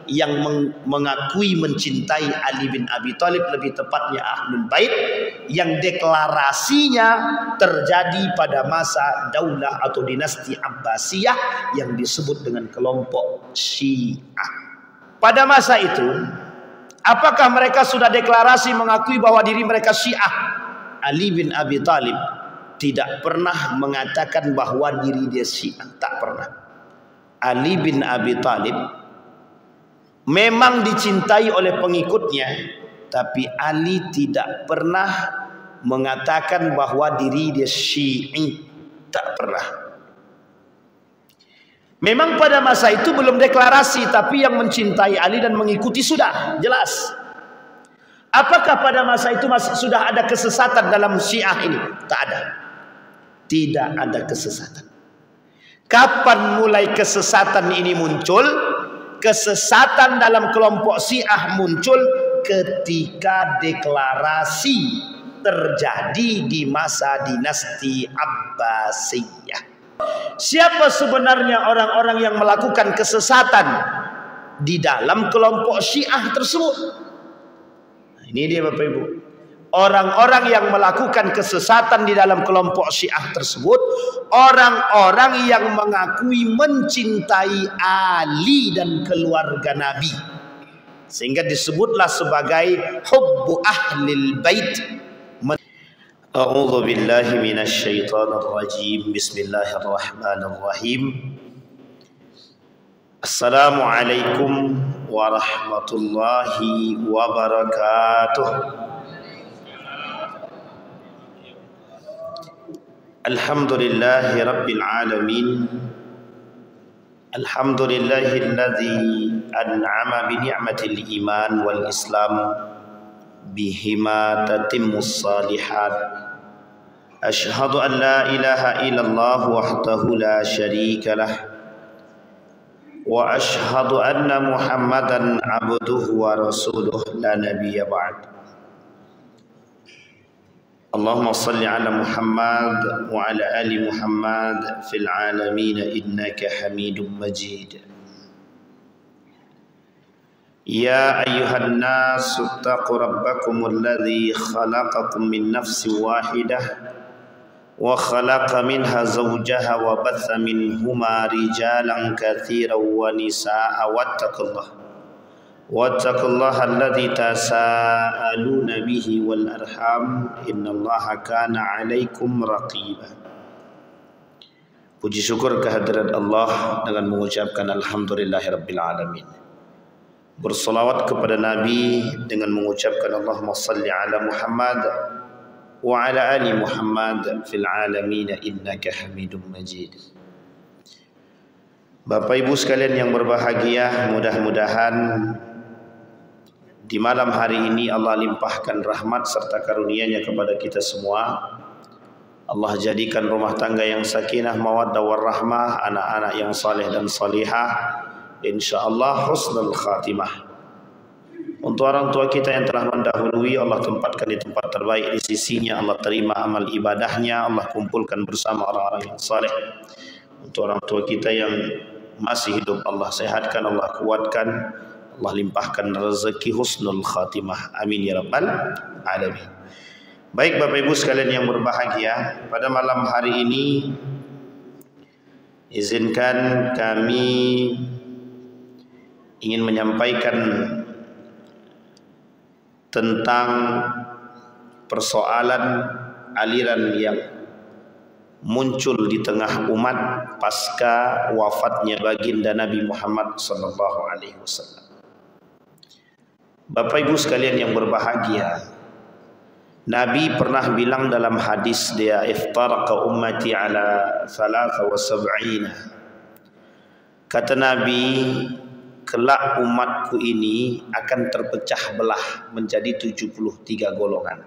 yang mengakui mencintai Ali bin Abi Thalib, lebih tepatnya Ahlul Bait, yang deklarasinya terjadi pada masa daulah atau dinasti Abbasiyah yang disebut dengan kelompok Syiah. Pada masa itu, apakah mereka sudah deklarasi mengakui bahwa diri mereka Syiah? Ali bin Abi Thalib tidak pernah mengatakan bahwa diri dia Syiah, tak pernah. Ali bin Abi Thalib memang dicintai oleh pengikutnya, tapi Ali tidak pernah mengatakan bahwa diri dia Syi'i, tak pernah. Memang pada masa itu belum deklarasi, tapi yang mencintai Ali dan mengikuti sudah jelas. Apakah pada masa itu masih sudah ada kesesatan dalam Syiah ini? Tak ada. Tidak ada kesesatan. Kapan mulai kesesatan ini muncul? Kesesatan dalam kelompok Syiah muncul ketika deklarasi terjadi di masa dinasti Abbasiyah. Siapa sebenarnya orang-orang yang melakukan kesesatan di dalam kelompok Syiah tersebut? Nah, ini dia Bapak Ibu. Orang-orang yang melakukan kesesatan di dalam kelompok Syiah tersebut, orang-orang yang mengakui mencintai Ali dan keluarga Nabi, sehingga disebutlah sebagai hubbu ahlil bait. A'udzu billahi minasy syaithanir rajim. Bismillahirrahmanirrahim. Assalamualaikum warahmatullahi wabarakatuh. Alhamdulillahi Rabbil Alamin. Alhamdulillahilladzi an'ama bi ni'matil iman wal islam bihima tatimmus salihat. Ashhadu an la ilaha illallah wahdahu la syarika lah, wa ashhadu anna Muhammadan abduhu wa rasuluh la nabiyya ba'd. Allahumma salli ala Muhammad wa ala ali Muhammad fil alamin innaka Hamidum Majid. Ya ayyuhan nas ittaqu rabbakumul ladzi khalaqakum min nafsin wahidah wa khalaqa minha zawjaha wa batha minhuma rijalan katsiran wa nisaa'a wattaqullaha alladzi tasaaluna bihi wal arham innallaha kana 'alaikum raqiba. Puji syukur kehadirat Allah dengan mengucapkan alhamdulillahirabbil alamin. Berselawat kepada Nabi dengan mengucapkan Allahumma salli ala Muhammad wa ala ali Muhammad fil alamin innaka Hamidum Majid. Bapak Ibu sekalian yang berbahagia, mudah-mudahan di malam hari ini Allah limpahkan rahmat serta karunia-Nya kepada kita semua. Allah jadikan rumah tangga yang sakinah, mawaddah warahmah, anak-anak yang saleh dan salihah, insyaallah husnul khatimah. Untuk orang tua kita yang telah mendahului, Allah tempatkan di tempat terbaik di sisinya, Allah terima amal ibadahnya, Allah kumpulkan bersama orang-orang yang saleh. Untuk orang tua kita yang masih hidup, Allah sehatkan, Allah kuatkan, Allah limpahkan rezeki husnul khatimah. Amin ya rabbal alamin. Baik Bapak Ibu sekalian yang berbahagia, pada malam hari ini izinkan kami ingin menyampaikan tentang persoalan aliran yang muncul di tengah umat pasca wafatnya baginda Nabi Muhammad sallallahu alaihi wasallam. Bapak Ibu sekalian yang berbahagia, Nabi pernah bilang dalam hadis dia, iftaraqa ummati ala 73. Kata Nabi, kelak umatku ini akan terpecah belah menjadi 73 golongan.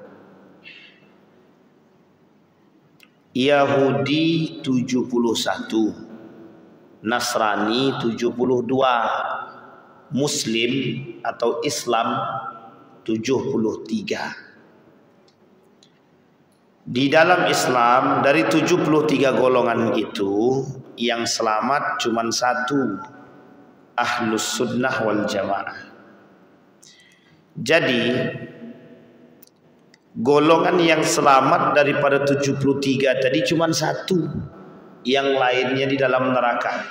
Yahudi 71, Nasrani 72, Muslim atau Islam 73. Di dalam Islam dari 73 golongan itu yang selamat cuma satu, Ahlus Sunnah wal Jamaah. Jadi golongan yang selamat daripada 73 tadi cuma satu, yang lainnya di dalam neraka,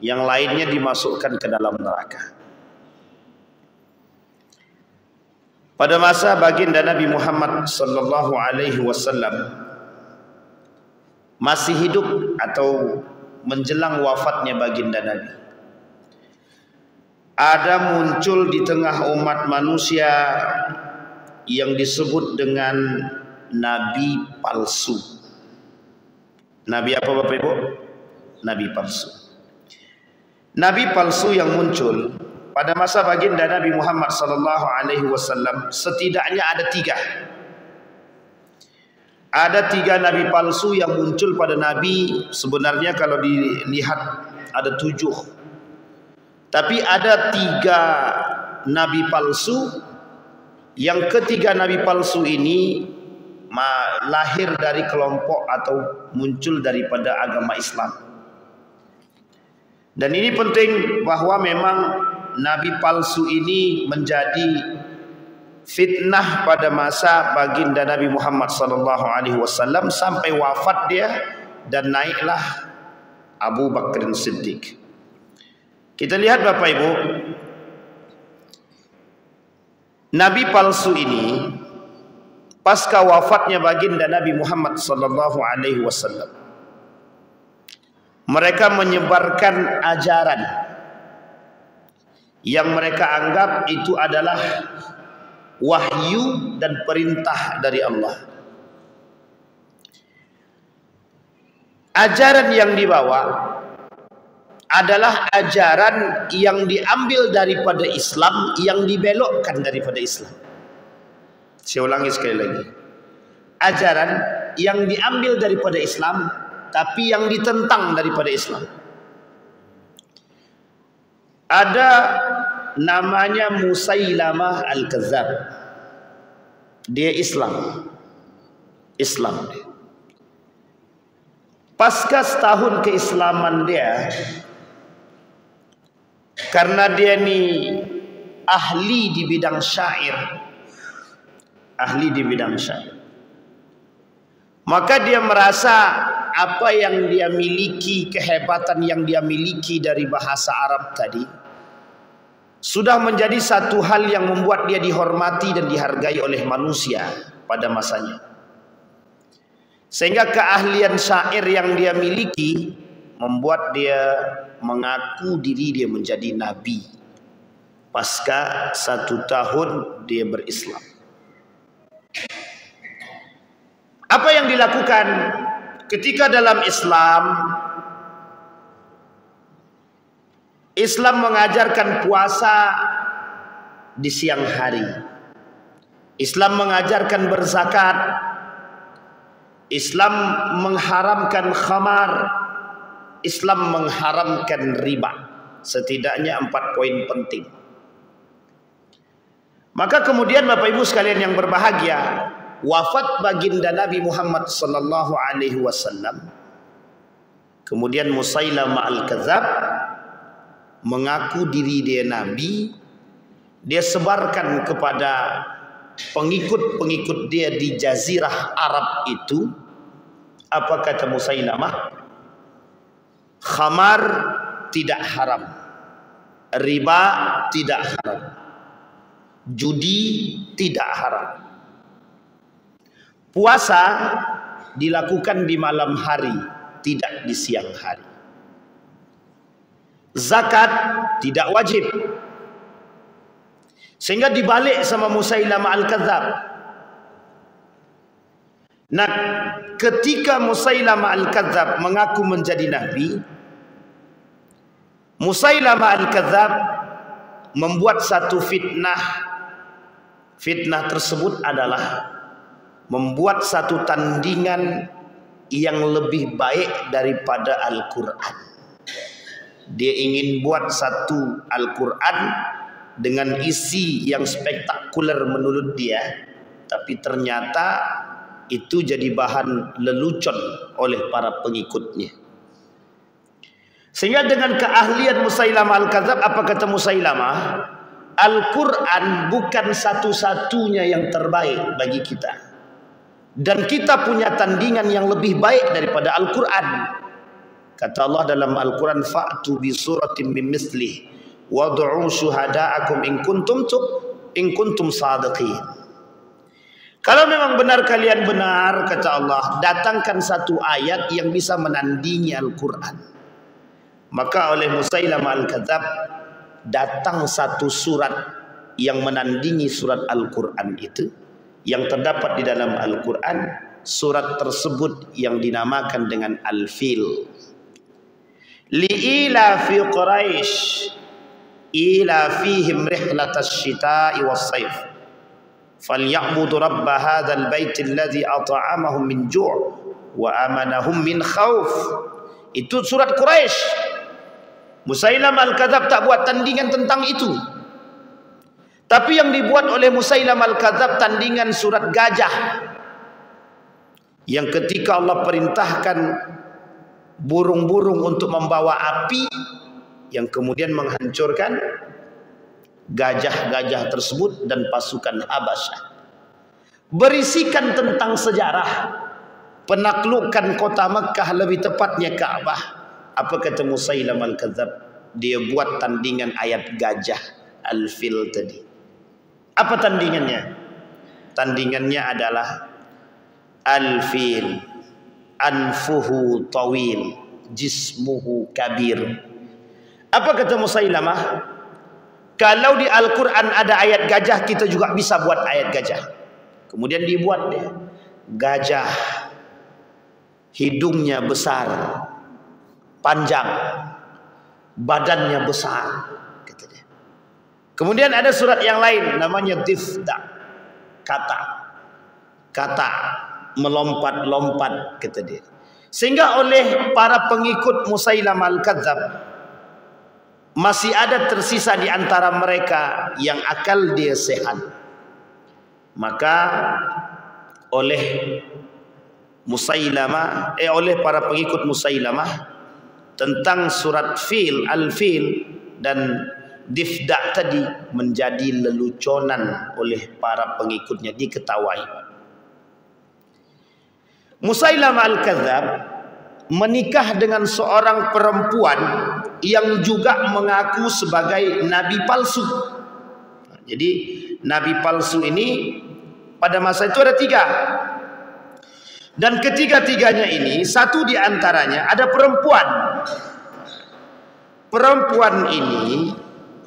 yang lainnya dimasukkan ke dalam neraka. Pada masa baginda Nabi Muhammad sallallahu alaihi wasallam masih hidup atau menjelang wafatnya baginda Nabi, ada muncul di tengah umat manusia yang disebut dengan nabi palsu. Nabi apa Bapak Ibu? Nabi palsu. Nabi palsu yang muncul pada masa baginda Nabi Muhammad sallallahu alaihi wasallam setidaknya ada 3. Ada 3 nabi palsu yang muncul pada Nabi. Sebenarnya kalau dilihat ada 7. Tapi ada 3 nabi palsu. Yang ketiga nabi palsu ini lahir dari kelompok atau muncul daripada agama Islam. Dan ini penting bahwa memang nabi palsu ini menjadi fitnah pada masa baginda Nabi Muhammad sallallahu alaihi wasallam sampai wafat dia dan naiklah Abu Bakar Siddiq. Kita lihat Bapak Ibu, nabi palsu ini pasca wafatnya baginda Nabi Muhammad sallallahu alaihi wasallam, mereka menyebarkan ajaran yang mereka anggap itu adalah wahyu dan perintah dari Allah. Ajaran yang dibawa adalah ajaran yang diambil daripada Islam, yang dibelokkan daripada Islam. Saya ulangi sekali lagi. Ajaran yang diambil daripada Islam, tapi yang ditentang daripada Islam. Ada namanya Musailamah Al-Kadzab. Dia Islam. Pasca setahun keislaman dia, karena dia ni ahli di bidang syair, maka dia merasa apa yang dia miliki, kehebatan yang dia miliki dari bahasa Arab tadi sudah menjadi satu hal yang membuat dia dihormati dan dihargai oleh manusia pada masanya. Sehingga keahlian syair yang dia miliki membuat dia mengaku diri dia menjadi nabi pasca 1 tahun dia berislam. Apa yang dilakukan ketika dalam Islam mengajarkan puasa di siang hari. Islam mengajarkan berzakat. Islam mengharamkan khamar. Islam mengharamkan riba. Setidaknya 4 poin penting. Maka kemudian Bapak Ibu sekalian yang berbahagia, wafat baginda Nabi Muhammad sallallahu alaihi wasallam. Kemudian Musailamah Al-Kadzab mengaku diri dia nabi. Dia sebarkan kepada pengikut-pengikut dia di jazirah Arab itu. Apa kata Musailamah? Khamar tidak haram, riba tidak haram, judi tidak haram, puasa dilakukan di malam hari, tidak di siang hari, zakat tidak wajib. Sehingga dibalik sama Musailamah Al-Kadzab. Nah, ketika Musailamah Al-Kadzab mengaku menjadi nabi, Musailamah Al-Kadzab membuat satu fitnah. Fitnah tersebut adalah membuat satu tandingan yang lebih baik daripada Al-Quran. Dia ingin buat satu Al-Quran dengan isi yang spektakuler menurut dia, tapi ternyata itu jadi bahan lelucon oleh para pengikutnya. Sehingga dengan keahlian Musailamah Al-Kadzab, apa kata Musailamah? Al-Quran bukan satu-satunya yang terbaik bagi kita, dan kita punya tandingan yang lebih baik daripada Al-Quran. Kata Allah dalam Al-Quran, fa'tu bi suratin min mislih wad'u syuhada'akum in kuntum sadiqin. Kalau memang benar kalian benar, kata Allah, datangkan satu ayat yang bisa menandingi Al-Quran. Maka oleh Musailamah Al-Kadzab datang satu surat yang menandingi surat Al-Quran itu, yang terdapat di dalam Al-Quran. Surat tersebut yang dinamakan dengan Al-Fil. Li'ila fi Quraisy ila fihim rihlatas syita'i was-sayf falyabudu rabb hadzal baitil ladzi at'amahum min ju' wa amanahum min khauf. Itu surat Quraisy. Musailamah Al-Kadzab tak buat tandingan tentang itu, tapi yang dibuat oleh Musailamah Al-Kadzab tandingan surat gajah, yang ketika Allah perintahkan burung-burung untuk membawa api yang kemudian menghancurkan gajah-gajah tersebut dan pasukan Habasyah, berisikan tentang sejarah penaklukan kota Mekah, lebih tepatnya Ka'bah. Apa kata Musailamah Al-Kadzab? Dia buat tandingan ayat gajah Al-Fil tadi. Apa tandingannya? Tandingannya adalah Al-Fil anfuhu tawil jismuhu kabir. Apa kata Musailamah? Kalau di Al-Quran ada ayat gajah, kita juga bisa buat ayat gajah. Kemudian dibuat dia gajah, hidungnya besar, panjang, badannya besar, kata dia. Kemudian ada surat yang lain namanya Difda, kata melompat-lompat, kata dia. Sehingga oleh para pengikut Musailamah Al-Kadzab masih ada tersisa di antara mereka yang akal dia sehat. Maka oleh Musailamah, oleh para pengikut Musailamah, tentang surat Fil, Al-Fil dan Difda tadi menjadi leluconan oleh para pengikutnya, diketawai. Musailamah Al-Kadzab menikah dengan seorang perempuan yang juga mengaku sebagai nabi palsu. Jadi nabi palsu ini pada masa itu ada 3. Dan ketiga-tiganya ini, satu di antaranya ada perempuan. Perempuan ini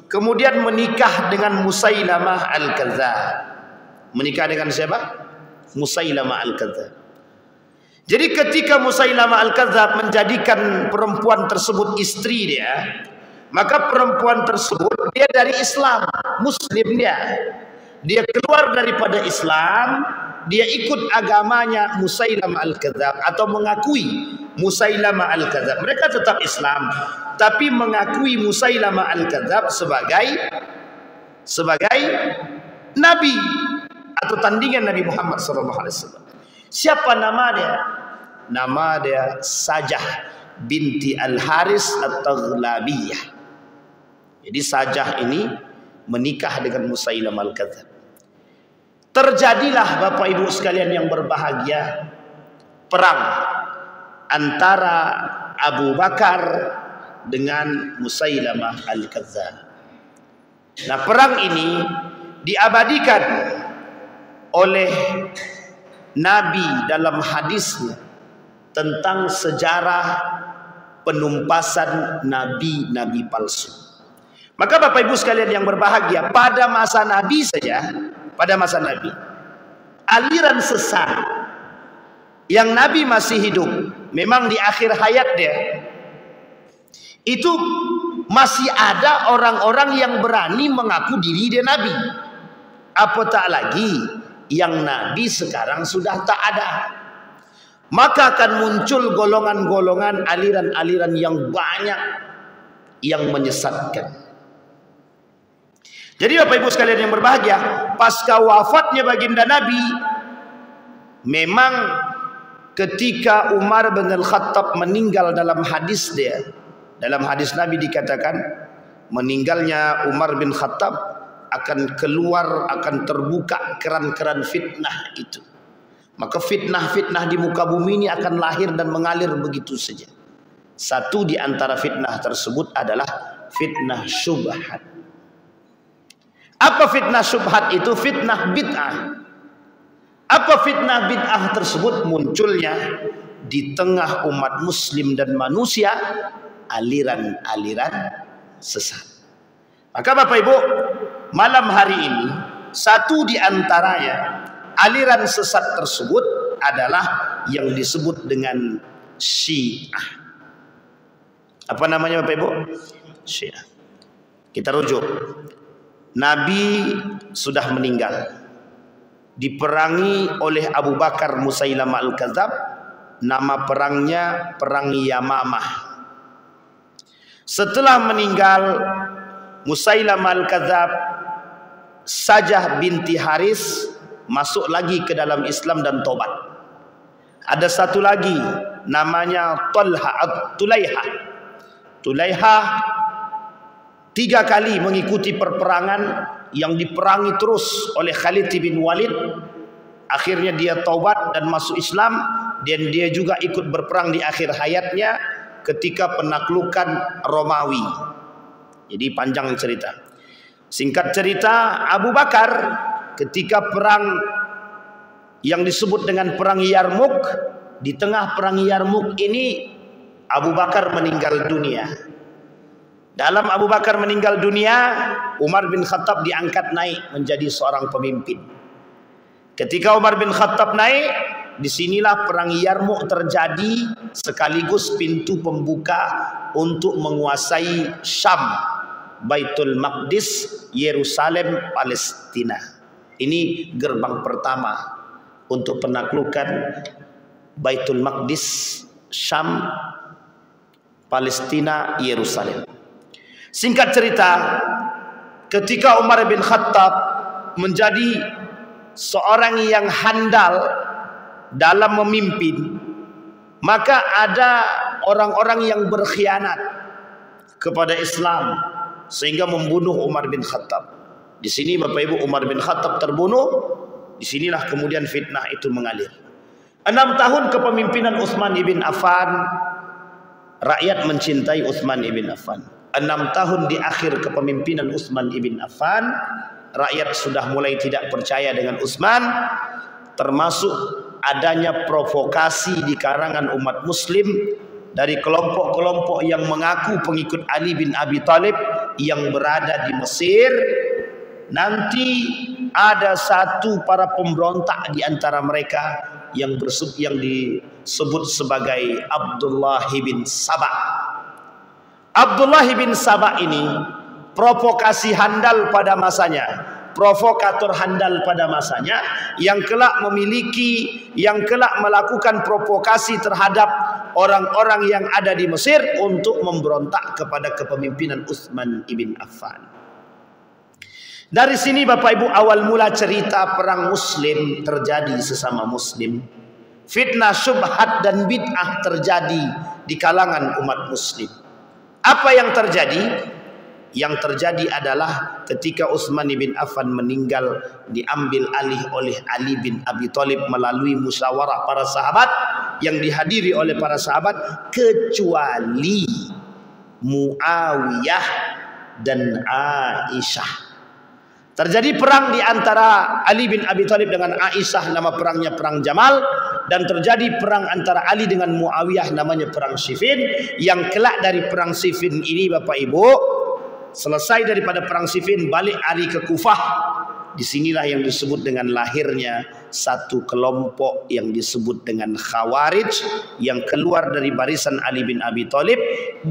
kemudian menikah dengan Musailamah Al-Kadzab. Menikah dengan siapa? Musailamah Al-Kadzab. Jadi ketika Musailamah Al-Kadzab menjadikan perempuan tersebut istri dia, maka perempuan tersebut dia dari Islam, Muslim dia. Dia keluar daripada Islam, dia ikut agamanya Musailamah Al-Kadzab atau mengakui Musailamah Al-Kadzab. Mereka tetap Islam, tapi mengakui Musailamah Al-Kadzab sebagai nabi atau tandingan Nabi Muhammad SAW. Siapa nama dia? Nama dia Sajah binti Al-Haris At-Taghlabiyah. Jadi Sajah ini menikah dengan Musailamah Al-Kadzab. Terjadilah Bapak Ibu sekalian yang berbahagia, perang antara Abu Bakar dengan Musailamah Al-Kadzab. Nah, perang ini diabadikan oleh Nabi dalam hadisnya tentang sejarah penumpasan nabi-nabi palsu. Maka Bapak Ibu sekalian yang berbahagia, pada masa Nabi saja, pada masa Nabi, aliran sesat yang Nabi masih hidup, memang di akhir hayat dia, itu masih ada orang-orang yang berani mengaku diri dia Nabi. Apatah lagi yang Nabi sekarang sudah tak ada. Maka akan muncul golongan-golongan, aliran-aliran yang banyak yang menyesatkan. Jadi Bapak Ibu sekalian yang berbahagia, pasca wafatnya baginda Nabi, memang ketika Umar bin Al-Khattab meninggal, dalam hadis dia, Dalam hadis Nabi dikatakan meninggalnya Umar bin Khattab akan keluar, akan terbuka keran-keran fitnah itu. Maka fitnah-fitnah di muka bumi ini akan lahir dan mengalir begitu saja. Satu di antara fitnah tersebut adalah fitnah syubhat. Apa fitnah syubhat itu? Fitnah bid'ah. Apa fitnah bid'ah tersebut? Munculnya di tengah umat muslim dan manusia aliran-aliran sesat. Maka Bapak Ibu, malam hari ini satu di antaranya aliran sesat tersebut adalah yang disebut dengan Syiah. Apa namanya Bapak Ibu? Syiah. Kita rujuk. Nabi sudah meninggal. Diperangi oleh Abu Bakar Musailamah Al-Kadzab. Nama perangnya Perang Yamamah. Setelah meninggal Musailamah Al-Kadzab, Sajah binti Haris masuk lagi ke dalam Islam dan tobat. Ada satu lagi namanya Tulaiha 3 kali mengikuti perperangan yang diperangi terus oleh Khalid bin Walid. Akhirnya dia taubat dan masuk Islam, dan dia juga ikut berperang di akhir hayatnya ketika penaklukan Romawi. Jadi panjang cerita. Singkat cerita, Abu Bakar ketika perang yang disebut dengan perang Yarmuk, di tengah perang Yarmuk ini Abu Bakar meninggal dunia. Dalam Abu Bakar meninggal dunia, Umar bin Khattab diangkat naik menjadi seorang pemimpin. Ketika Umar bin Khattab naik, disinilah perang Yarmuk terjadi, sekaligus pintu pembuka untuk menguasai Syam, Baitul Maqdis, Yerusalem, Palestina. Ini gerbang pertama untuk penaklukan Baitul Maqdis, Syam, Palestina, Yerusalem. Singkat cerita, ketika Umar bin Khattab menjadi seorang yang handal dalam memimpin, maka ada orang-orang yang berkhianat kepada Islam sehingga membunuh Umar bin Khattab. Di sini Bapak Ibu, Umar bin Khattab terbunuh. Disinilah kemudian fitnah itu mengalir. 6 tahun kepemimpinan Utsman ibn Affan, rakyat mencintai Utsman ibn Affan. 6 tahun di akhir kepemimpinan Utsman ibn Affan, rakyat sudah mulai tidak percaya dengan Utsman, termasuk adanya provokasi di karangan umat muslim dari kelompok-kelompok yang mengaku pengikut Ali bin Abi Thalib yang berada di Mesir. Nanti ada satu para pemberontak di antara mereka yang disebut sebagai Abdullah bin Sabah. Abdullah bin Sabah ini provokasi handal pada masanya, provokator handal pada masanya, yang kelak melakukan provokasi terhadap orang-orang yang ada di Mesir untuk memberontak kepada kepemimpinan Utsman ibn Affan. Dari sini Bapak Ibu awal mula cerita perang muslim terjadi sesama muslim. Fitnah syubhat dan bid'ah terjadi di kalangan umat muslim. Apa yang terjadi? Yang terjadi adalah ketika Utsman bin Affan meninggal, diambil alih oleh Ali bin Abi Thalib melalui musyawarah para sahabat yang dihadiri oleh para sahabat kecuali Muawiyah dan Aisyah. Terjadi perang di antara Ali bin Abi Thalib dengan Aisyah, nama perangnya perang Jamal, dan terjadi perang antara Ali dengan Muawiyah, namanya perang Siffin. Yang kelak dari perang Siffin ini Bapak Ibu, selesai daripada perang Siffin, balik Ali ke Kufah. Disinilah yang disebut dengan lahirnya satu kelompok yang disebut dengan Khawarij yang keluar dari barisan Ali bin Abi Thalib,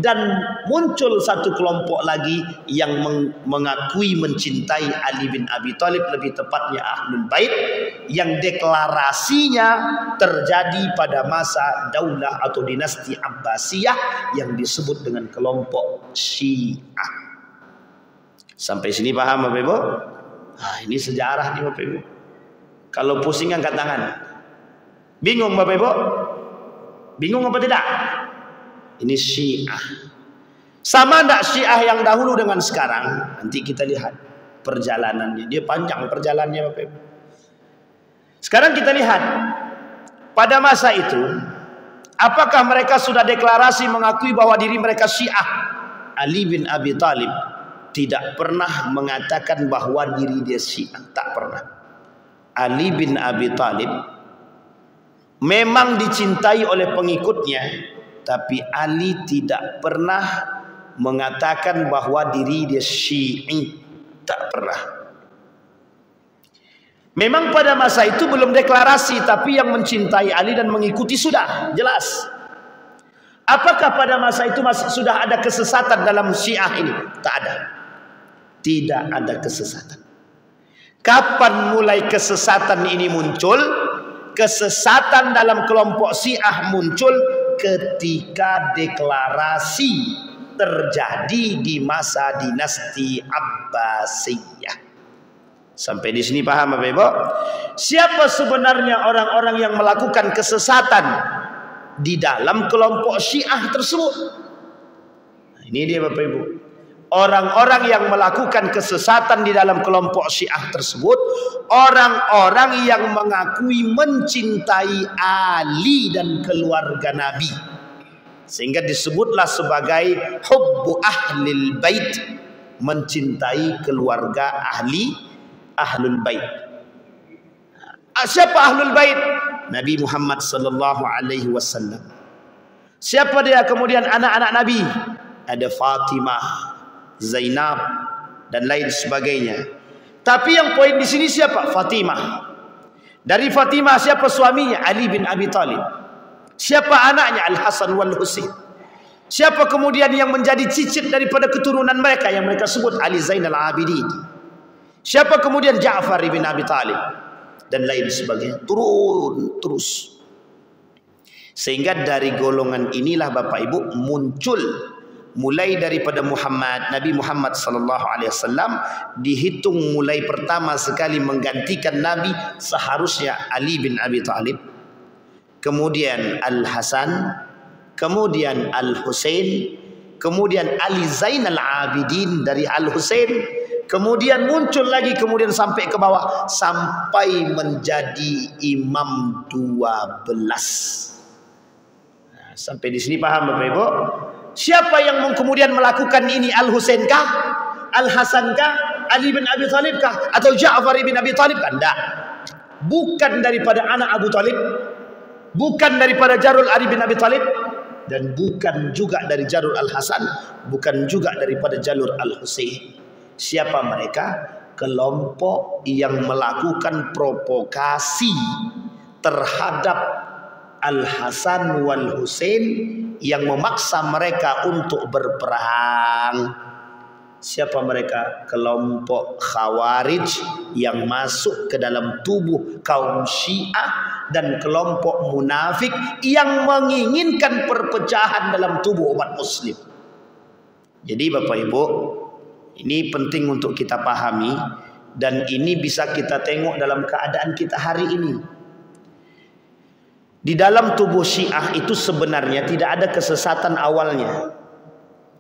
dan muncul satu kelompok lagi yang mengakui mencintai Ali bin Abi Thalib, lebih tepatnya Ahlul Bait, yang deklarasinya terjadi pada masa daulah atau dinasti Abbasiyah yang disebut dengan kelompok Syiah. Sampai sini paham Bapak Ibu? Nah, ini sejarah nih Bapak Ibu. Kalau pusing angkat tangan. Bingung Bapak Ibu? Bingung apa tidak? Ini Syiah. Sama enggak Syiah yang dahulu dengan sekarang? Nanti kita lihat perjalanannya. Dia panjang perjalanannya Bapak Ibu. Sekarang kita lihat pada masa itu, apakah mereka sudah deklarasi mengakui bahwa diri mereka Syiah? Ali bin Abi Thalib tidak pernah mengatakan bahwa diri dia Syiah, tak pernah. Ali bin Abi Thalib memang dicintai oleh pengikutnya, tapi Ali tidak pernah mengatakan bahwa diri dia Syi'i, tak pernah. Memang pada masa itu belum deklarasi, tapi yang mencintai Ali dan mengikuti sudah jelas. Apakah pada masa itu sudah ada kesesatan dalam Syiah ini? Tak ada. Tidak ada kesesatan. Kapan mulai kesesatan ini muncul? Kesesatan dalam kelompok Syiah muncul ketika deklarasi terjadi di masa dinasti Abbasiyah. Sampai di sini paham Bapak Ibu? Siapa sebenarnya orang-orang yang melakukan kesesatan di dalam kelompok Syiah tersebut? Nah, ini dia Bapak Ibu. Orang-orang yang melakukan kesesatan di dalam kelompok Syiah tersebut, orang-orang yang mengakui mencintai Ali dan keluarga Nabi, sehingga disebutlah sebagai hubbu ahlil bait, mencintai keluarga ahlul bait. Siapa ahlul bait? Nabi Muhammad sallallahu alaihi wasallam. Siapa dia kemudian anak-anak Nabi? Ada Fatimah, Zainab dan lain sebagainya. Tapi yang poin di sini siapa? Fatimah. Dari Fatimah siapa suaminya? Ali bin Abi Thalib. Siapa anaknya? Al-Hasan wal Husain. Siapa kemudian yang menjadi cicit daripada keturunan mereka yang mereka sebut Ali Zainal Abidin? Siapa kemudian? Ja'far bin Abi Thalib dan lain sebagainya. Turun terus. Sehingga dari golongan inilah Bapak Ibu muncul, mulai daripada Nabi Muhammad sallallahu alaihi wasallam, dihitung mulai pertama sekali menggantikan Nabi seharusnya Ali bin Abi Thalib, kemudian Al-Hasan, kemudian Al-Husain, kemudian Ali Zainal Abidin dari Al-Husain, kemudian muncul lagi, kemudian sampai ke bawah sampai menjadi imam 12. Nah, sampai di sini paham Bapak Ibu? Siapa yang kemudian melakukan ini? Al-Husain kah? Al-Hasan kah? Ali bin Abi Thalib kah? Atau Ja'far bin Abi Thalib kah? Tidak. Bukan daripada anak Abu Thalib, bukan daripada Jarul Ali bin Abi Thalib, dan bukan juga dari Jarul Al-Hasan, bukan juga daripada Jalur Al-Husain. Siapa mereka? Kelompok yang melakukan provokasi terhadap Al-Hasan wal Husain, yang memaksa mereka untuk berperang. Siapa mereka? Kelompok Khawarij yang masuk ke dalam tubuh kaum Syiah, dan kelompok munafik yang menginginkan perpecahan dalam tubuh umat muslim. Jadi Bapak Ibu, ini penting untuk kita pahami, dan ini bisa kita tengok dalam keadaan kita hari ini. Di dalam tubuh Syiah itu sebenarnya tidak ada kesesatan awalnya.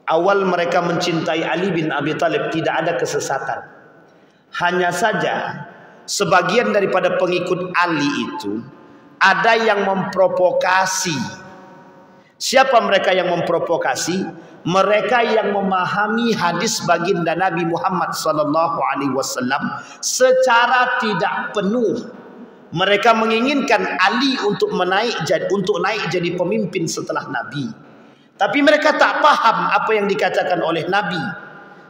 Awal mereka mencintai Ali bin Abi Thalib tidak ada kesesatan. Hanya saja sebagian daripada pengikut Ali itu ada yang memprovokasi. Siapa mereka yang memprovokasi? Mereka yang memahami hadis baginda Nabi Muhammad SAW secara tidak penuh. Mereka menginginkan Ali untuk naik jadi pemimpin setelah Nabi. Tapi mereka tak paham apa yang dikatakan oleh Nabi,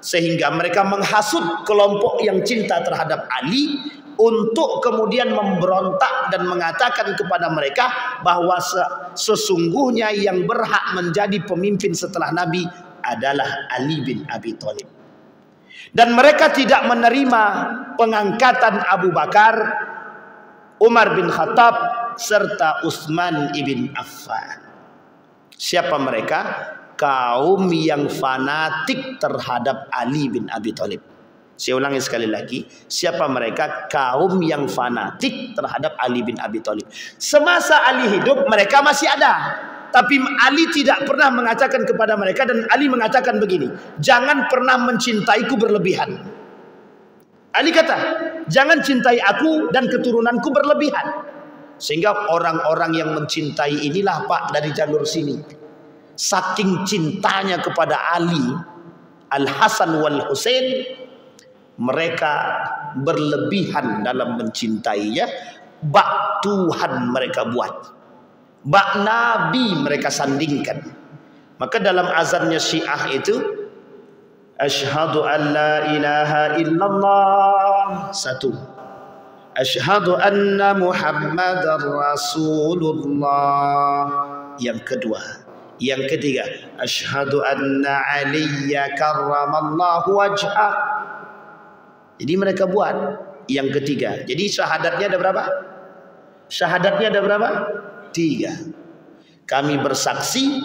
sehingga mereka menghasut kelompok yang cinta terhadap Ali untuk kemudian memberontak dan mengatakan kepada mereka bahwa sesungguhnya yang berhak menjadi pemimpin setelah Nabi adalah Ali bin Abi Thalib. Dan mereka tidak menerima pengangkatan Abu Bakar, Umar bin Khattab serta Utsman ibn Affan. Siapa mereka? Kaum yang fanatik terhadap Ali bin Abi Thalib. Saya ulangi sekali lagi, siapa mereka? Kaum yang fanatik terhadap Ali bin Abi Thalib. Semasa Ali hidup mereka masih ada, Tapi Ali tidak pernah mengatakan kepada mereka, dan Ali mengatakan begini, jangan pernah mencintaiku berlebihan. Ali kata, jangan cintai aku dan keturunanku berlebihan. Sehingga orang-orang yang mencintai inilah Pak dari jalur sini, saking cintanya kepada Ali, Al-Hasan wal Husain, mereka berlebihan dalam mencintainya. Bak Tuhan mereka buat, bak Nabi mereka sandingkan. Maka dalam azannya Syiah itu, asyhadu an la ilaha illallah, satu, asyhadu anna Muhammadar Rasulullah, yang kedua. Yang ketiga, asyhadu anna Aliyya karramallahu wajhah. Jadi mereka buat yang ketiga. Jadi syahadatnya ada berapa? Syahadatnya ada berapa? 3. Kami bersaksi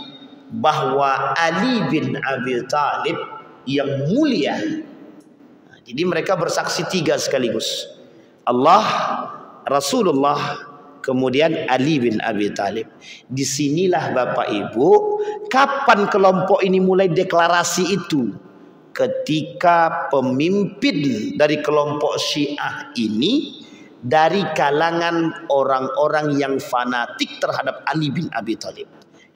bahwa Ali bin Abi Thalib yang mulia. Jadi mereka bersaksi 3 sekaligus. Allah, Rasulullah, kemudian Ali bin Abi Thalib. Disinilah Bapak Ibu, kapan kelompok ini mulai deklarasi itu? Ketika pemimpin dari kelompok Syiah ini dari kalangan orang-orang yang fanatik terhadap Ali bin Abi Thalib.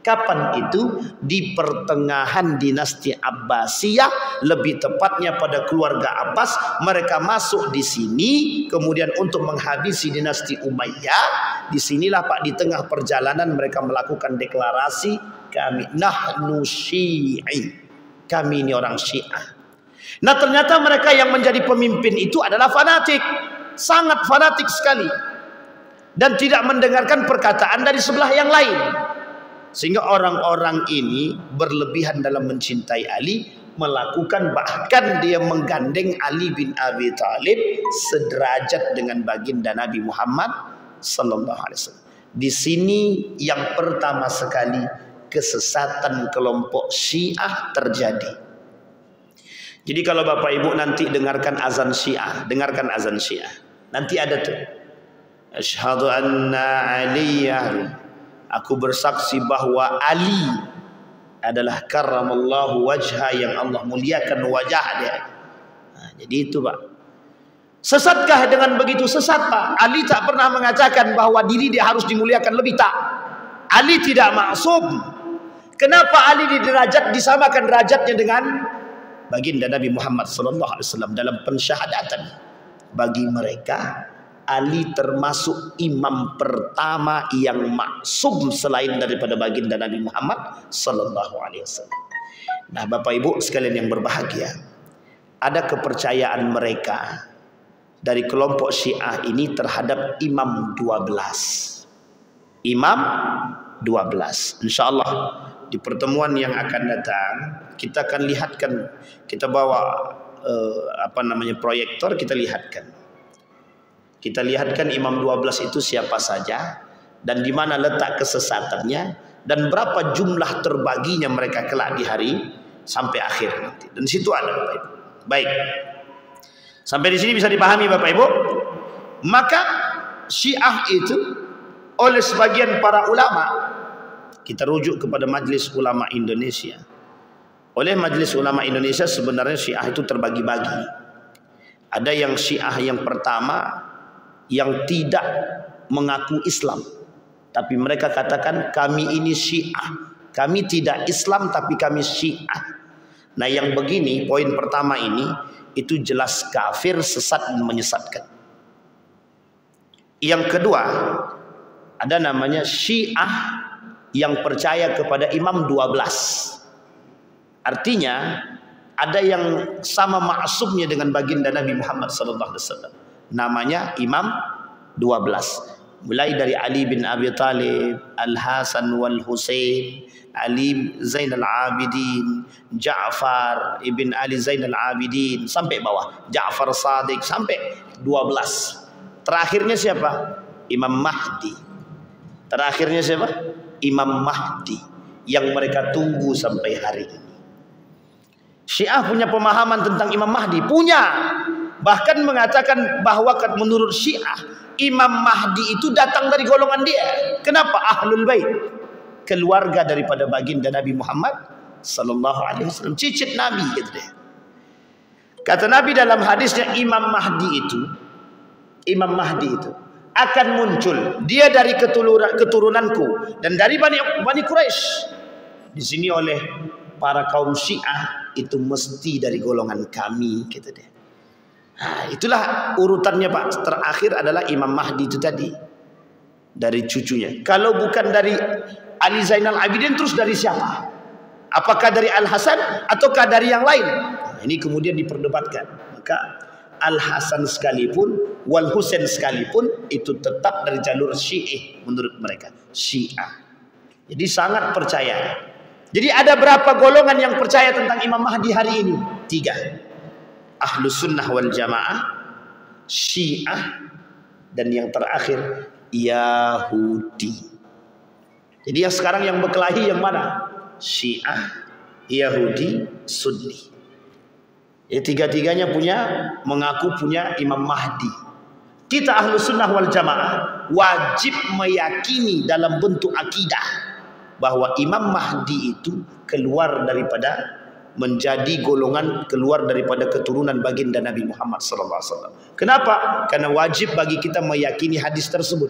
Kapan itu? Di pertengahan dinasti Abbasiyah, lebih tepatnya pada keluarga Abbas. Mereka masuk di sini, kemudian untuk menghabisi dinasti Umayyah. Disinilah Pak, di tengah perjalanan mereka melakukan deklarasi, kami nahnu Syi'i, kami ini orang Syiah. Nah ternyata mereka yang menjadi pemimpin itu adalah fanatik, sangat fanatik sekali, dan tidak mendengarkan perkataan dari sebelah yang lain. Sehingga orang-orang ini berlebihan dalam mencintai Ali, melakukan, bahkan dia menggandeng Ali bin Abi Thalib sederajat dengan baginda Nabi Muhammad sallallahu alaihi wasallam. Di sini yang pertama sekali kesesatan kelompok Syiah terjadi. Jadi kalau Bapak Ibu nanti dengarkan azan Syiah, dengarkan azan Syiah. Nanti ada tuh, asyhadu anna Aliyyah, aku bersaksi bahwa Ali adalah karramallahu wajha, yang Allah muliakan wajah dia. Nah, jadi itu Pak. Sesatkah dengan begitu? Sesat Pak. Ali tak pernah mengatakan bahwa diri dia harus dimuliakan lebih, tak. Ali tidak maksum. Kenapa Ali disamakan derajatnya dengan baginda Nabi Muhammad SAW dalam pensyahadatan? Bagi mereka, Ali termasuk imam pertama yang maksum selain daripada baginda Nabi Muhammad sallallahu alaihi wasallam. Nah, Bapak Ibu sekalian yang berbahagia, ada kepercayaan mereka dari kelompok Syiah ini terhadap Imam 12. Imam 12. Insyaallah di pertemuan yang akan datang kita akan lihatkan, kita bawa proyektor, kita lihatkan. Kita lihatkan Imam 12 itu siapa saja, dan di mana letak kesesatannya, dan berapa jumlah terbaginya mereka kelak di hari sampai akhir nanti. Dan situ ada Bapak Ibu. Baik. Sampai di sini bisa dipahami Bapak Ibu? Maka Syiah itu oleh sebagian para ulama, kita rujuk kepada Majelis Ulama Indonesia. Oleh Majelis Ulama Indonesia sebenarnya Syiah itu terbagi-bagi. Ada yang Syiah yang pertama, yang tidak mengaku Islam, tapi mereka katakan kami ini Syiah, kami tidak Islam tapi kami Syiah. Nah yang begini, poin pertama ini, itu jelas kafir, sesat dan menyesatkan. Yang kedua, ada namanya Syiah yang percaya kepada Imam 12. Artinya ada yang sama maksumnya dengan baginda Nabi Muhammad SAW. Namanya Imam 12. Mulai dari Ali bin Abi Thalib, Al-Hasan wal Husain, Ali Zainal Abidin, Ja'far ibn Ali Zainal Abidin, sampai bawah Ja'far Sadiq, sampai 12. Terakhirnya siapa? Imam Mahdi. Terakhirnya siapa? Imam Mahdi, yang mereka tunggu sampai hari ini. Syiah punya pemahaman tentang Imam Mahdi, punya. Bahkan mengatakan bahwa menurut Syiah Imam Mahdi itu datang dari golongan dia. Kenapa? Ahlul Bait. keluarga daripada baginda Nabi Muhammad sallallahu alaihi wasallam, cicit Nabi gitu deh. Kata Nabi dalam hadisnya, Imam Mahdi itu akan muncul, dia dari keturunanku dan dari Bani Quraisy. Di sini oleh para kaum Syiah itu mesti dari golongan kami gitu deh. Nah, itulah urutannya Pak. Terakhir adalah Imam Mahdi itu tadi, dari cucunya. Kalau bukan dari Ali Zainal Abidin, terus dari siapa? Apakah dari Al Hasan ataukah dari yang lain? Nah, ini kemudian diperdebatkan. Maka Al Hasan sekalipun, Wal Husain sekalipun, itu tetap dari jalur Syiah menurut mereka, Syiah. Jadi sangat percaya. Jadi ada berapa golongan yang percaya tentang Imam Mahdi hari ini? 3. Ahlus Sunnah wal Jamaah, Syiah, dan yang terakhir Yahudi. Jadi yang sekarang yang berkelahi yang mana? Syiah, Yahudi, Sunni. Ya, tiga-tiganya mengaku punya Imam Mahdi. Kita Ahlus Sunnah wal Jamaah wajib meyakini dalam bentuk akidah bahwa Imam Mahdi itu keluar daripada menjadi golongan, keluar daripada keturunan baginda Nabi Muhammad SAW. Kenapa? Karena wajib bagi kita meyakini hadis tersebut.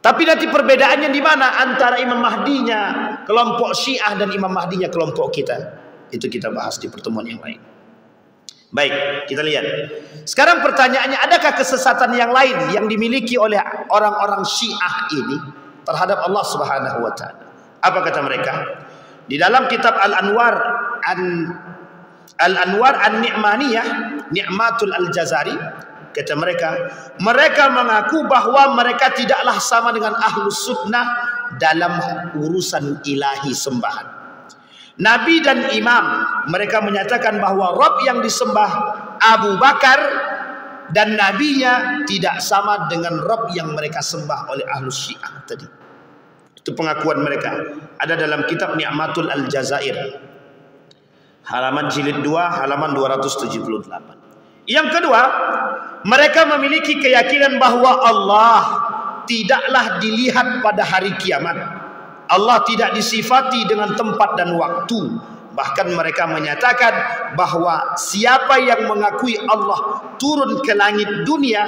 Tapi nanti perbedaannya di mana antara Imam Mahdinya kelompok Syiah dan Imam Mahdinya kelompok kita? Itu kita bahas di pertemuan yang lain. Baik, kita lihat. Sekarang pertanyaannya, adakah kesesatan yang lain yang dimiliki oleh orang-orang Syiah ini terhadap Allah Subhanahu wa taala? Apa kata mereka? Di dalam kitab Al-Anwar An-Ni'maniyah, Ni'matul Al-Jazari, kata mereka mengaku bahwa mereka tidaklah sama dengan Ahlus Sunnah dalam urusan ilahi sembahan. Nabi dan imam, mereka menyatakan bahwa Rabb yang disembah Abu Bakar dan nabinya tidak sama dengan Rabb yang mereka sembah oleh Ahlus Syiah tadi. Itu pengakuan mereka. Ada dalam kitab Ni'matul Al-Jazair, halaman jilid 2, halaman 278. Yang kedua, mereka memiliki keyakinan bahwa Allah tidaklah dilihat pada hari kiamat. Allah tidak disifati dengan tempat dan waktu. Bahkan mereka menyatakan bahwa siapa yang mengakui Allah turun ke langit dunia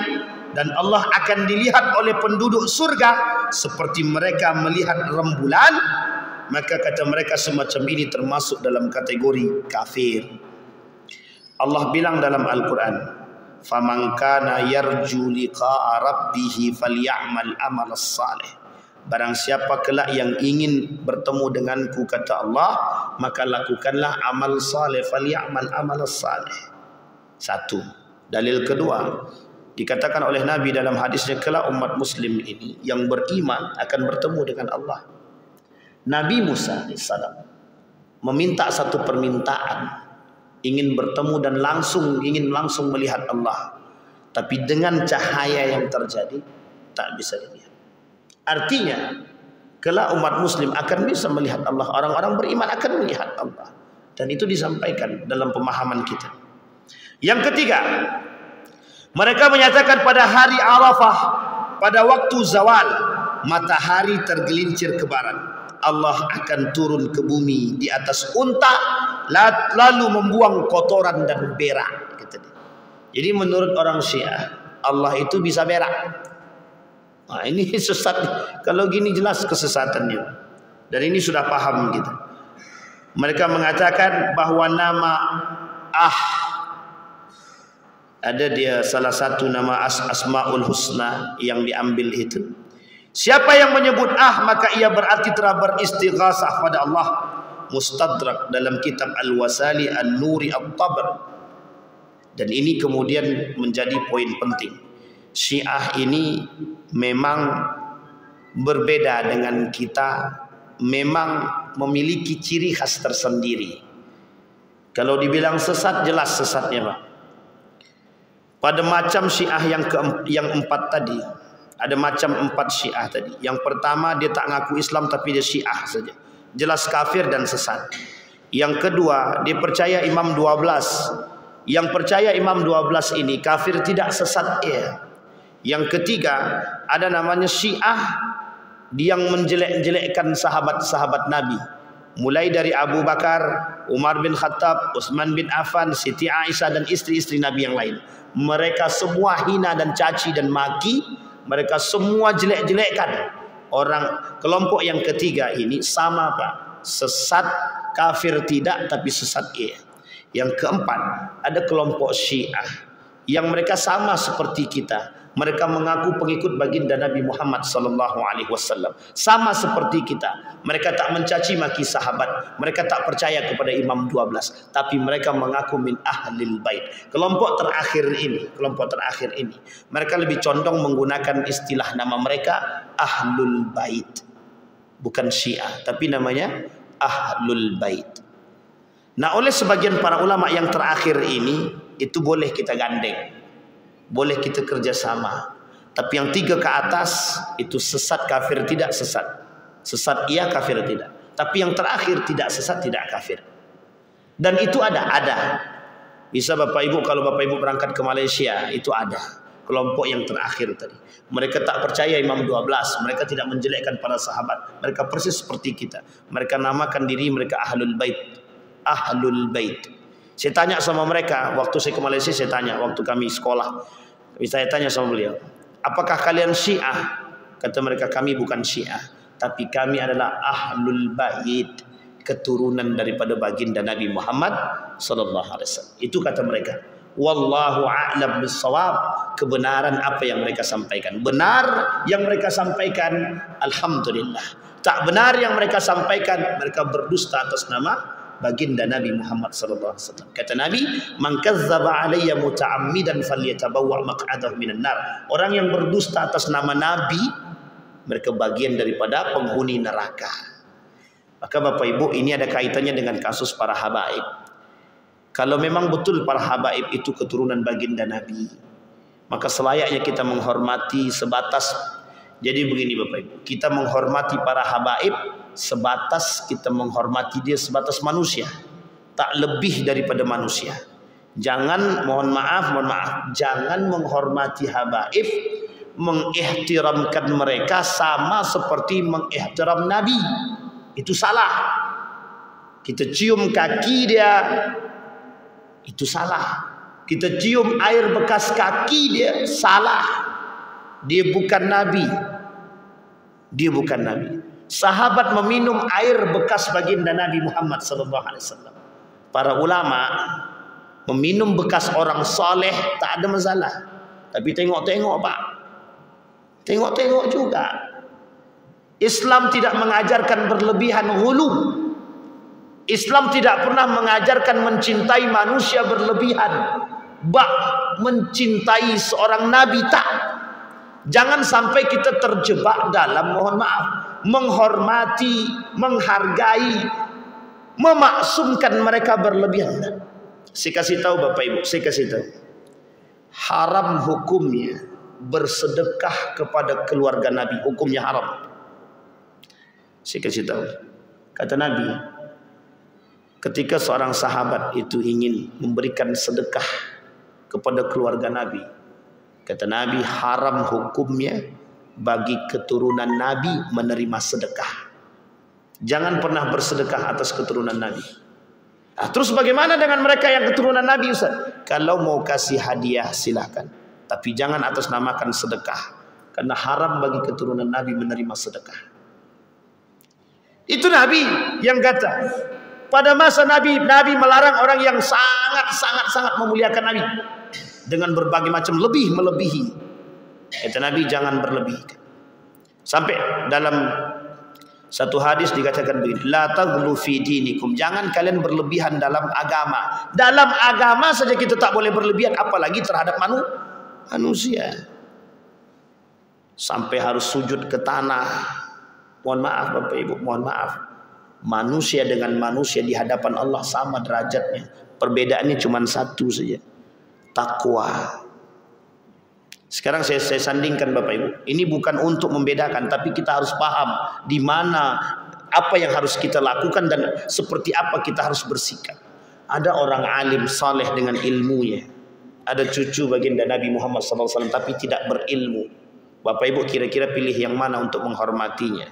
dan Allah akan dilihat oleh penduduk surga seperti mereka melihat rembulan, maka kata mereka semacam ini termasuk dalam kategori kafir. Allah bilang dalam Al-Quran, "Faman kana yarju liqa'a rabbih falyamal amalas salih." Barang siapa kelak yang ingin bertemu denganku, kata Allah, maka lakukanlah amal saleh, falyamal amalas saleh. Satu. Dalil kedua, dikatakan oleh Nabi dalam hadisnya, kelak umat muslim ini yang beriman akan bertemu dengan Allah. Nabi Musa AS meminta satu permintaan, ingin bertemu dan ingin langsung melihat Allah, tapi dengan cahaya yang terjadi tak bisa dilihat. Artinya kelak umat muslim akan bisa melihat Allah, orang-orang beriman akan melihat Allah, dan itu disampaikan dalam pemahaman kita. Yang ketiga, mereka menyatakan pada hari Arafah, pada waktu zawal, matahari tergelincir ke barat, Allah akan turun ke bumi di atas unta, lalu membuang kotoran dan berak. Jadi menurut orang Syiah, Allah itu bisa berak. Nah, ini sesat. Kalau gini jelas kesesatannya. Dan ini sudah paham kita. Mereka mengatakan bahwa nama ada dia salah satu nama Asmaul Husna yang diambil itu. Siapa yang menyebut maka ia berarti telah beristighasah pada Allah. Mustadrak dalam kitab Al-Wasali An-Nuri At-Tabr. Dan ini kemudian menjadi poin penting. Syiah ini memang berbeda dengan kita, memang memiliki ciri khas tersendiri. Kalau dibilang sesat, jelas sesatnya Pak. Pada macam Syiah yang 4 tadi, ada macam 4 Syiah tadi. Yang pertama, dia tak ngaku Islam tapi dia Syiah saja, jelas kafir dan sesat. Yang kedua, dia percaya Imam 12. Yang percaya Imam 12 ini kafir tidak sesat ya. Yang ketiga, ada namanya Syiah yang menjelek-jelekkan sahabat-sahabat Nabi. Mulai dari Abu Bakar, Umar bin Khattab, Utsman bin Affan, Siti Aisyah dan istri-istri Nabi yang lain. Mereka semua hina dan caci dan maki. Mereka semua jelek-jelekkan. Orang kelompok yang ketiga ini sama Pak. Sesat, kafir tidak, tapi sesat iya. Yang keempat, ada kelompok Syiah yang mereka sama seperti kita. Mereka mengaku pengikut baginda Nabi Muhammad sallallahu alaihi wasallam. Sama seperti kita. Mereka tak mencaci maki sahabat. Mereka tak percaya kepada Imam 12, tapi mereka mengaku min ahlil bait. Kelompok terakhir ini, mereka lebih condong menggunakan istilah nama mereka ahlul bait. Bukan Syiah, tapi namanya ahlul bait. Nah, oleh sebagian para ulama yang terakhir ini, itu boleh kita gandeng. Boleh kita kerjasama. Tapi yang 3 ke atas itu sesat, kafir tidak, sesat. Sesat iya, kafir tidak. Tapi yang terakhir tidak sesat, tidak kafir. Dan itu ada. Bisa Bapak Ibu, kalau Bapak Ibu berangkat ke Malaysia, itu ada. Kelompok yang terakhir tadi. Mereka tak percaya Imam 12. Mereka tidak menjelekkan para sahabat. Mereka persis seperti kita. Mereka namakan diri mereka ahlul bait. Ahlul bait. Saya tanya sama mereka, waktu saya ke Malaysia saya tanya, waktu kami sekolah, saya tanya sama beliau, apakah kalian Syiah? Kata mereka, kami bukan Syiah, tapi kami adalah ahlul bait, keturunan daripada baginda Nabi Muhammad sallallahu alaihi wasallam. Itu kata mereka. Wallahu a'lam bissawab. Kebenaran apa yang mereka sampaikan. Benar yang mereka sampaikan, alhamdulillah. Tak benar yang mereka sampaikan, mereka berdusta atas nama baginda Nabi Muhammad sallallahu alaihi wasallam. Kata Nabi, "Man kadzdzaba alayya muta'ammidan falyatabawwa maq'adahu minan nar." Orang yang berdusta atas nama Nabi, mereka bagian daripada penghuni neraka. Maka Bapak Ibu, ini ada kaitannya dengan kasus para habaib. Kalau memang betul para habaib itu keturunan baginda Nabi, maka selayaknya kita menghormati sebatas. Jadi begini Bapak Ibu, kita menghormati para habaib sebatas kita menghormati dia sebatas manusia, tak lebih daripada manusia. Jangan, mohon maaf, jangan menghormati habaib, mengihtiramkan mereka sama seperti mengihtiram Nabi. Itu salah. Kita cium kaki dia, itu salah. Kita cium air bekas kaki dia, salah. Dia bukan Nabi. Dia bukan Nabi. Sahabat meminum air bekas baginda Nabi Muhammad sallallahu alaihi wasallam. Para ulama meminum bekas orang soleh tak ada masalah. Tapi tengok-tengok Pak. Tengok-tengok juga. Islam tidak mengajarkan berlebihan ghulu. Islam tidak pernah mengajarkan mencintai manusia berlebihan. Bak mencintai seorang nabi tak. Jangan sampai kita terjebak dalam, mohon maaf, menghormati, menghargai, memaksumkan mereka berlebihan. Saya kasih tahu Bapak Ibu, saya kasih tahu. Haram hukumnya bersedekah kepada keluarga Nabi, hukumnya haram. Saya kasih tahu. Kata Nabi, ketika seorang sahabat itu ingin memberikan sedekah kepada keluarga Nabi, kata Nabi, haram hukumnya bagi keturunan Nabi menerima sedekah. Jangan pernah bersedekah atas keturunan Nabi. Nah, terus bagaimana dengan mereka yang keturunan Nabi Ustaz? Kalau mau kasih hadiah silahkan, tapi jangan atas namakan sedekah, karena haram bagi keturunan Nabi menerima sedekah. Itu Nabi yang kata. Pada masa Nabi melarang orang yang sangat memuliakan Nabi dengan berbagai macam melebihi. Kata Nabi, jangan berlebih. Sampai dalam satu hadis dikatakan begini, la taghlu fi dinikum, jangan kalian berlebihan dalam agama. Dalam agama saja kita tak boleh berlebihan, apalagi terhadap manusia. Sampai harus sujud ke tanah. Mohon maaf Bapak Ibu, mohon maaf. Manusia dengan manusia di hadapan Allah sama derajatnya. Perbedaannya cuma satu saja. Takwa. Sekarang saya sandingkan Bapak Ibu. Ini bukan untuk membedakan, tapi kita harus paham di mana apa yang harus kita lakukan dan seperti apa kita harus bersikap. Ada orang alim saleh dengan ilmunya. Ada cucu baginda Nabi Muhammad SAW tapi tidak berilmu. Bapak Ibu kira-kira pilih yang mana untuk menghormatinya?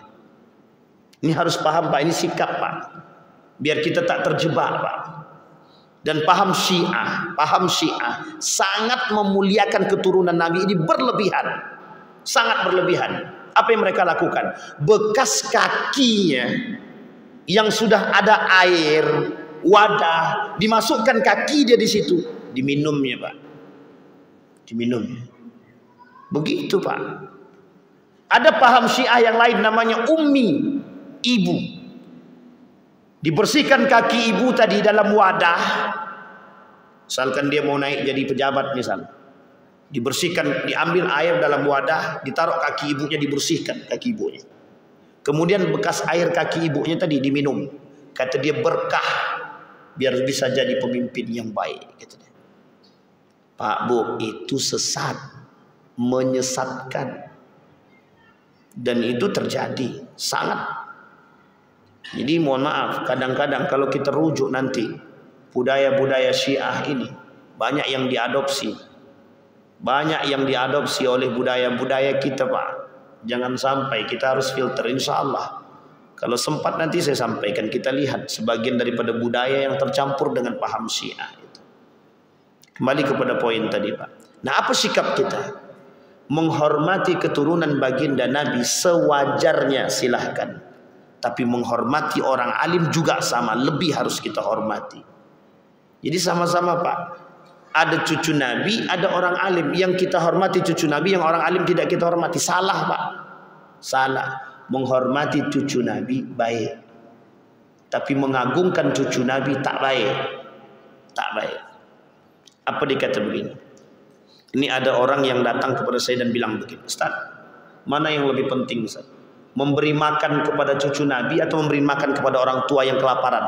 Ini harus paham Pak, ini sikap Pak. Biar kita tak terjebak Pak. Dan paham Syiah sangat memuliakan keturunan Nabi ini berlebihan. Sangat berlebihan. Apa yang mereka lakukan? Bekas kakinya yang sudah ada air, wadah, dimasukkan kaki dia di situ, diminumnya Pak. Diminumnya. Begitu Pak. Ada paham Syiah yang lain namanya ummi, ibu. Dibersihkan kaki ibu tadi dalam wadah. Misalkan dia mau naik jadi pejabat misalnya. Dibersihkan, diambil air dalam wadah, ditaruh kaki ibunya, dibersihkan kaki ibunya. Kemudian bekas air kaki ibunya tadi diminum. Kata dia berkah, biar bisa jadi pemimpin yang baik. Gitu. Pak Bu, itu sesat, menyesatkan. Dan itu terjadi, sangat. Jadi mohon maaf, kadang-kadang kalau kita rujuk nanti, budaya-budaya Syiah ini, banyak yang diadopsi. Banyak yang diadopsi oleh budaya-budaya kita Pak. Jangan sampai, kita harus filter insya Allah. Kalau sempat nanti saya sampaikan, kita lihat sebagian daripada budaya yang tercampur dengan paham Syiah. Kembali kepada poin tadi Pak. Nah apa sikap kita? Menghormati keturunan baginda Nabi sewajarnya silahkan. Tapi menghormati orang alim juga sama, lebih harus kita hormati. Jadi sama-sama Pak. Ada cucu Nabi, ada orang alim. Yang kita hormati cucu Nabi, yang orang alim tidak kita hormati. Salah Pak. Salah. Menghormati cucu Nabi baik. Tapi mengagungkan cucu Nabi tak baik. Tak baik. Apa dikata begini? Ini ada orang yang datang kepada saya dan bilang begini. Ustaz, mana yang lebih penting Ustaz? Memberi makan kepada cucu Nabi atau memberi makan kepada orang tua yang kelaparan?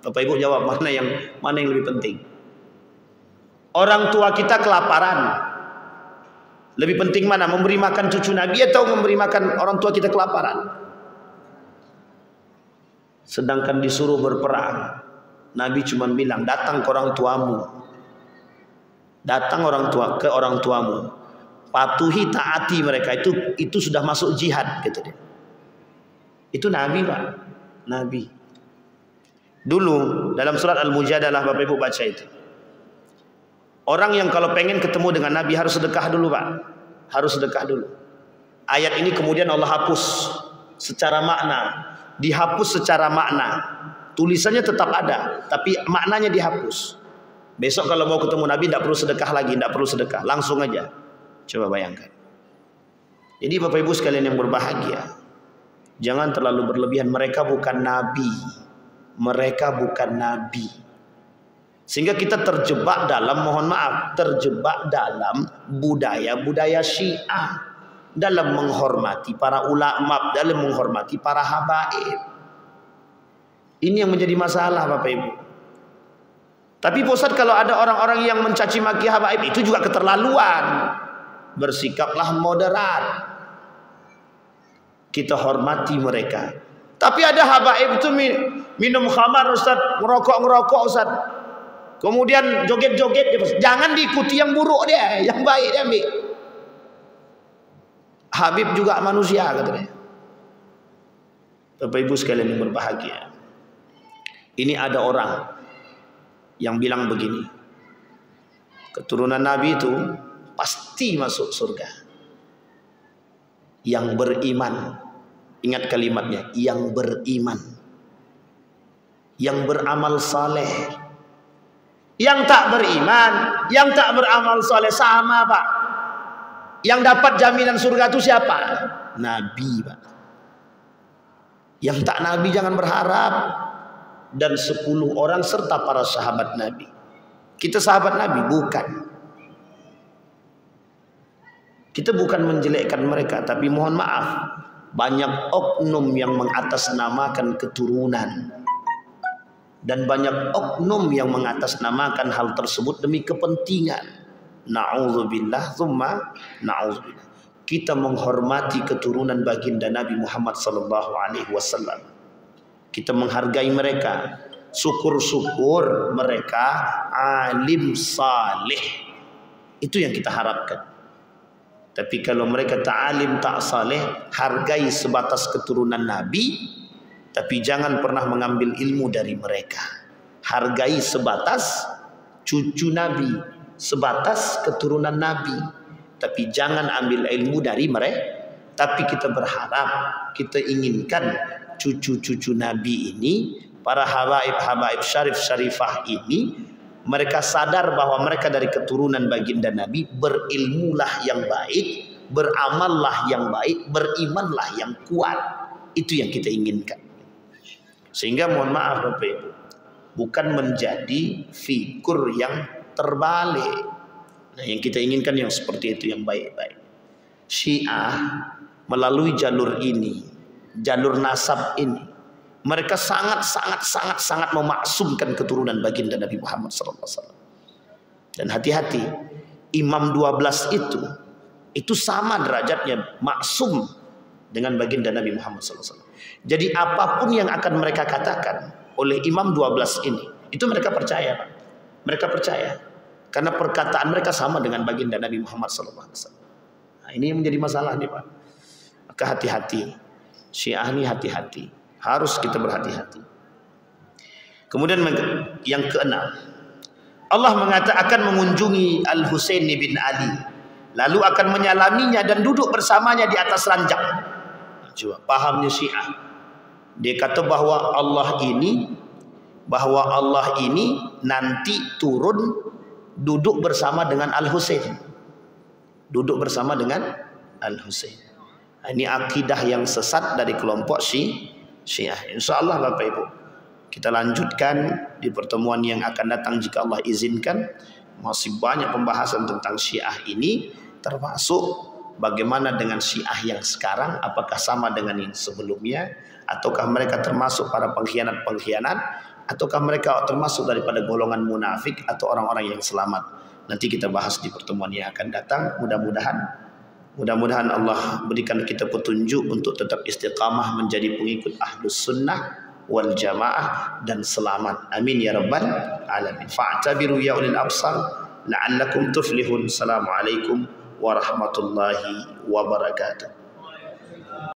Bapak Ibu jawab, mana yang lebih penting? Orang tua kita kelaparan. Lebih penting mana? Memberi makan cucu Nabi atau memberi makan orang tua kita kelaparan? Sedangkan disuruh berperang, Nabi cuma bilang, datang ke orang tuamu. Datang ke orang tuamu. Patuhi, taati mereka. Itu sudah masuk jihad, gitu dia. Itu Nabi Pak. Nabi. Dulu dalam surat Al-Mujadalah Bapak Ibu baca itu. Orang yang kalau pengen ketemu dengan Nabi harus sedekah dulu Pak. Harus sedekah dulu. Ayat ini kemudian Allah hapus secara makna. Dihapus secara makna. Tulisannya tetap ada, tapi maknanya dihapus. Besok kalau mau ketemu Nabi tidak perlu sedekah lagi, tidak perlu sedekah, langsung aja. Coba bayangkan. Jadi Bapak Ibu sekalian yang berbahagia, jangan terlalu berlebihan. Mereka bukan Nabi. Mereka bukan Nabi. Sehingga kita terjebak dalam, mohon maaf, terjebak dalam budaya-budaya Syiah. Dalam menghormati para ulama, dalam menghormati para habaib. Ini yang menjadi masalah Bapak Ibu. Tapi Ustaz, kalau ada orang-orang yang mencaci maki habaib, itu juga keterlaluan. Bersikaplah moderat. Kita hormati mereka. Tapi ada habaib itu minum khamar Ustaz, ngerokok Ustaz. Kemudian joget-joget. Jangan diikuti yang buruk dia, yang baik dia ambil. Habib juga manusia katanya. Bapak Ibu sekalian yang berbahagia. Ini ada orang yang bilang begini. Keturunan Nabi itu pasti masuk surga. Yang beriman. Ingat kalimatnya, yang beriman. Yang beramal saleh. Yang tak beriman, yang tak beramal saleh sama Pak. Yang dapat jaminan surga itu siapa? Nabi Pak. Yang tak Nabi jangan berharap. Dan 10 orang serta para sahabat Nabi. Kita sahabat Nabi? Bukan. Kita bukan menjelekkan mereka, tapi mohon maaf, banyak oknum yang mengatasnamakan keturunan. Dan banyak oknum yang mengatasnamakan hal tersebut demi kepentingan. Na'udzubillah, thumma na'udzubillah. Kita menghormati keturunan baginda Nabi Muhammad SAW. Kita menghargai mereka. Syukur-syukur mereka alim saleh. Itu yang kita harapkan. Tapi kalau mereka tak alim, tak saleh, hargai sebatas keturunan Nabi, tapi jangan pernah mengambil ilmu dari mereka. Hargai sebatas cucu Nabi, sebatas keturunan Nabi, tapi jangan ambil ilmu dari mereka. Tapi kita berharap, kita inginkan cucu-cucu Nabi ini, para habaib-habaib syarif-syarifah ini, mereka sadar bahwa mereka dari keturunan baginda Nabi, berilmulah yang baik, beramallah yang baik, berimanlah yang kuat. Itu yang kita inginkan. Sehingga mohon maaf Bapak Ibu, bukan menjadi figur yang terbalik. Nah, yang kita inginkan yang seperti itu, yang baik-baik. Syiah melalui jalur ini, jalur nasab ini, mereka sangat memaksumkan keturunan baginda Nabi Muhammad SAW. Dan hati-hati, Imam 12 itu sama derajatnya, maksum dengan baginda Nabi Muhammad SAW. Jadi apapun yang akan mereka katakan oleh Imam 12 ini, itu mereka percaya, Pak. Mereka percaya. Karena perkataan mereka sama dengan baginda Nabi Muhammad SAW. Nah, ini yang menjadi masalah nih, Pak. Maka hati-hati. Syiah ini hati-hati. Harus kita berhati-hati. Kemudian yang keenam, Allah akan mengunjungi Al-Husain bin Ali, lalu akan menyalaminya dan duduk bersamanya di atas ranjang. Coba pahamnya Syiah. Dia kata bahwa Allah ini nanti turun duduk bersama dengan Al-Husain. Duduk bersama dengan Al-Husain. Ini akidah yang sesat dari kelompok Syiah. InsyaAllah Bapak Ibu, kita lanjutkan di pertemuan yang akan datang jika Allah izinkan. Masih banyak pembahasan tentang Syiah ini, termasuk bagaimana dengan Syiah yang sekarang, apakah sama dengan yang sebelumnya, ataukah mereka termasuk para pengkhianat-pengkhianat, ataukah mereka termasuk daripada golongan munafik atau orang-orang yang selamat. Nanti kita bahas di pertemuan yang akan datang. Mudah-mudahan Allah berikan kita petunjuk untuk tetap istiqamah menjadi pengikut Ahlus Sunnah wal Jamaah dan selamat. Amin ya rabbal alamin. Fa'tabiru ya ulil absar la'allakum tuflihun. Assalamualaikum warahmatullahi wabarakatuh.